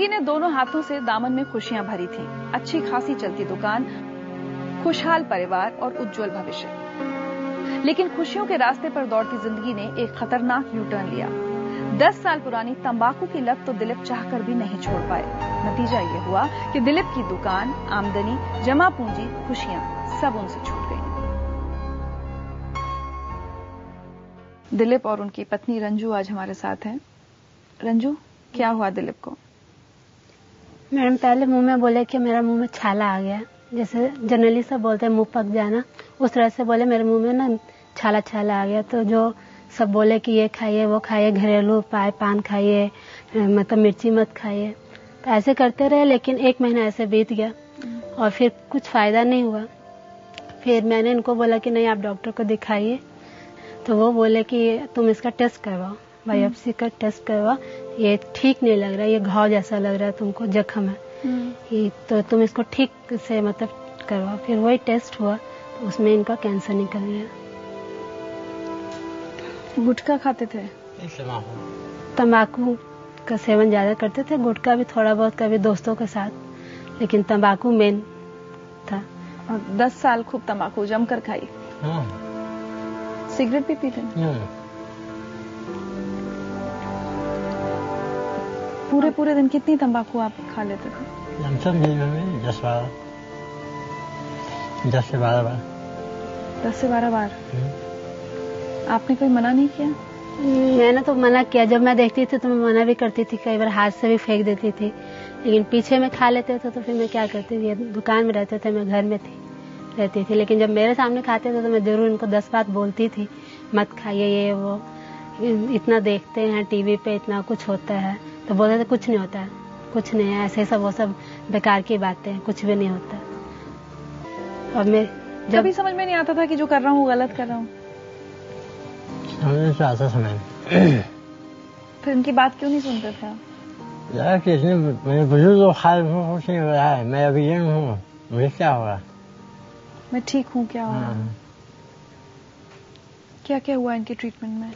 जिंदगी ने दोनों हाथों से दामन में खुशियां भरी थी। अच्छी खासी चलती दुकान, खुशहाल परिवार और उज्जवल भविष्य। लेकिन खुशियों के रास्ते पर दौड़ती जिंदगी ने एक खतरनाक यू टर्न लिया। 10 साल पुरानी तंबाकू की लत तो दिलीप चाहकर भी नहीं छोड़ पाए। नतीजा ये हुआ कि दिलीप की दुकान, आमदनी, जमा पूंजी, खुशियां सब उनसे छूट गई। दिलीप और उनकी पत्नी रंजू आज हमारे साथ हैं। रंजू, क्या हुआ दिलीप को? मैडम, पहले मुंह में बोले कि मेरा मुंह में छाला आ गया, जैसे जनरली सब बोलते हैं मुंह पक जाना, उस तरह से बोले मेरे मुंह में ना छाला छाला आ गया। तो जो सब बोले कि ये खाइए वो खाइए, घरेलू उपाय, पान खाइए, मतलब मिर्ची मत खाइए, तो ऐसे करते रहे। लेकिन 1 महीना ऐसे बीत गया और फिर कुछ फायदा नहीं हुआ। फिर मैंने इनको बोला कि नहीं, आप डॉक्टर को दिखाइए। तो वो बोले कि तुम इसका टेस्ट करवाओ, बायोप्सी का टेस्ट करवाओ, ये ठीक नहीं लग रहा है, ये घाव जैसा लग रहा है तुमको, जख्म है, तो तुम इसको ठीक से मतलब करवाओ। फिर वही टेस्ट हुआ तो उसमें इनका कैंसर निकल गया। गुटखा खाते थे? तंबाकू का सेवन ज्यादा करते थे, गुटखा भी थोड़ा बहुत कभी दोस्तों के साथ, लेकिन तंबाकू मेन था। और 10 साल खूब तंबाकू जमकर खाई। सिगरेट भी पीते? पूरे दिन कितनी तंबाकू आप खा लेते थे? 10 से 12 बार। 10 से 12 बार। आपने कोई मना नहीं किया? मैंने तो मना किया, जब मैं देखती थी तो मैं मना भी करती थी, कई बार हाथ से भी फेंक देती थी, लेकिन पीछे में खा लेते थे तो फिर मैं क्या करती थी, दुकान में रहते थे, मैं घर में रहती थी, लेकिन जब मेरे सामने खाते थे तो मैं जरूर इनको 10 बात बोलती थी, मत खाइए ये वो, इतना देखते हैं टीवी पे, इतना कुछ होता है, तो बोलते थे कुछ नहीं होता है, कुछ नहीं है, ऐसे सब वो सब बेकार की बातें, कुछ भी नहीं होता। और मैं कभी समझ में नहीं आता था कि जो कर रहा हूँ गलत कर रहा हूँ? आता समय फिर इनकी बात क्यों नहीं सुनते थे आप? यार किसने, मेरे बुजुर्ग लोग कुछ नहीं हो रहा है, मैं अभी यंग हूँ, मुझे क्या होगा, मैं ठीक हूँ, क्या होगा? क्या क्या हुआ इनके ट्रीटमेंट में?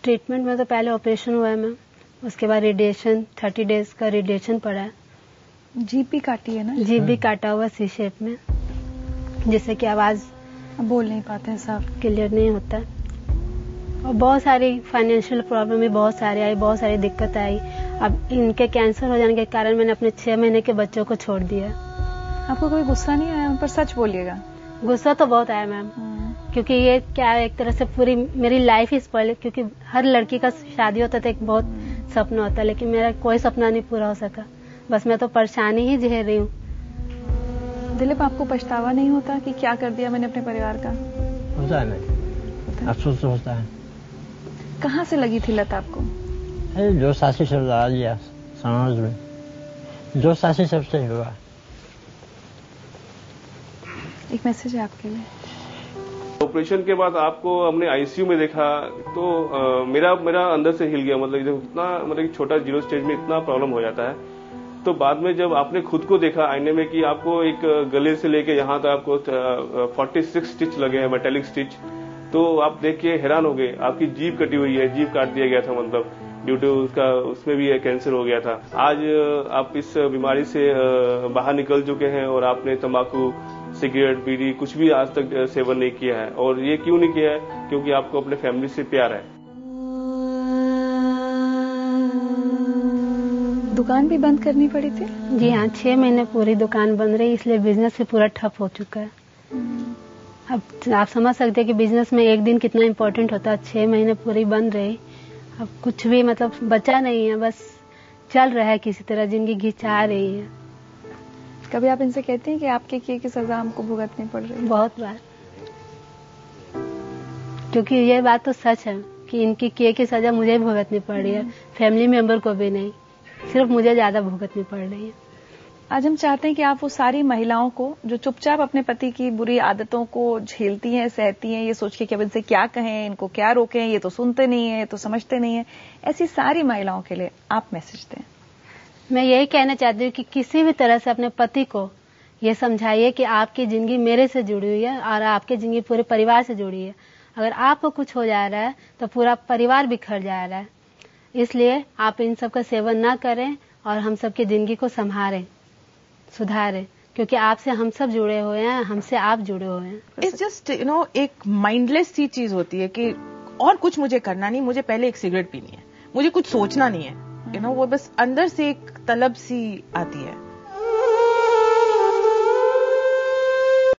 ट्रीटमेंट में तो पहले ऑपरेशन हुआ है मैम, उसके बाद रेडिएशन, 30 डेज का रेडिएशन पड़ा है। जीभ भी काटी है ना? जीभ भी काटा हुआ सी शेप में, जिससे कि आवाज बोल नहीं पाते हैं, साफ क्लियर नहीं होता। और बहुत सारी फाइनेंशियल प्रॉब्लम भी बहुत सारी आई, बहुत सारी दिक्कत आई। अब इनके कैंसर हो जाने के कारण मैंने अपने 6 महीने के बच्चों को छोड़ दिया। आपको कोई गुस्सा नहीं आया उन पर? सच बोलिएगा। गुस्सा तो बहुत आया मैम, क्योंकि ये क्या है, एक तरह से पूरी मेरी लाइफ ही स्पॉइल, क्योंकि हर लड़की का शादी होता था, एक बहुत सपना होता है, लेकिन मेरा कोई सपना नहीं पूरा हो सका, बस मैं तो परेशानी ही झेल रही हूँ। दिलीप, आपको पछतावा नहीं होता कि क्या कर दिया मैंने अपने परिवार का? होता है नहीं, अफसोस तो होता है। कहाँ से लगी थी लत आपको? जो सासी सब लगा दिया समाज में, जो सासी सबसे हुआ। एक मैसेज है आपके लिए। ऑपरेशन के बाद आपको हमने आईसीयू में देखा तो मेरा अंदर से हिल गया, मतलब इतना, मतलब छोटा 0 स्टेज में इतना प्रॉब्लम हो जाता है। तो बाद में जब आपने खुद को देखा आईने में कि आपको एक गले से लेके यहाँ तक आपको 46 स्टिच लगे हैं, मेटेलिक स्टिच, तो आप देख के हैरान हो गए। आपकी जीभ कटी हुई है, जीभ काट दिया गया था, मतलब ड्यू टू उसका, उसमें भी कैंसर हो गया था। आज आप इस बीमारी से बाहर निकल चुके हैं और आपने तंबाकू, सिगरेट, बीड़ी कुछ भी आज तक सेवन नहीं किया है। और ये क्यों नहीं किया है? क्योंकि आपको अपने फैमिली से प्यार है। दुकान भी बंद करनी पड़ी थी? जी हाँ, 6 महीने पूरी दुकान बंद रही, इसलिए बिजनेस भी पूरा ठप हो चुका है। अब आप समझ सकते हैं कि बिजनेस में एक दिन कितना इम्पोर्टेंट होता है। 6 महीने पूरी बंद रही, अब कुछ भी मतलब बचा नहीं है, बस चल रहा है, किसी तरह जिंदगी घिंचा रही है। कभी आप इनसे कहते हैं कि आपके किए की सजा हमको भुगतनी पड़ रही है? बहुत बार, क्योंकि ये बात तो सच है कि इनकी किए की सजा मुझे भुगतनी पड़ रही है, फैमिली मेंबर को भी नहीं, सिर्फ मुझे ज्यादा भुगतनी पड़ रही है। आज हम चाहते हैं कि आप वो सारी महिलाओं को जो चुपचाप अपने पति की बुरी आदतों को झेलती हैं, सहती हैं, ये सोच के कि अब इनसे क्या कहें, इनको क्या रोकें, ये तो सुनते नहीं है, ये तो समझते नहीं है, ऐसी सारी महिलाओं के लिए आप मैसेज दें। मैं यही कहना चाहती हूँ कि किसी भी तरह से अपने पति को ये समझाइए कि आपकी जिंदगी मेरे से जुड़ी हुई है और आपकी जिंदगी पूरे परिवार से जुड़ी है। अगर आपको कुछ हो जा रहा है तो पूरा परिवार बिखर जा रहा है, इसलिए आप इन सब का सेवन ना करें और हम सबकी जिंदगी को संभारे, सुधारे, क्योंकि आपसे हम सब जुड़े हुए हैं, हमसे आप जुड़े हुए हैं। इट्स जस्ट एक माइंडलेस सी चीज होती है कि और कुछ मुझे करना नहीं, मुझे पहले एक सिगरेट पीनी है, मुझे कुछ सोचना नहीं है, वो बस अंदर से एक तलब सी आती है।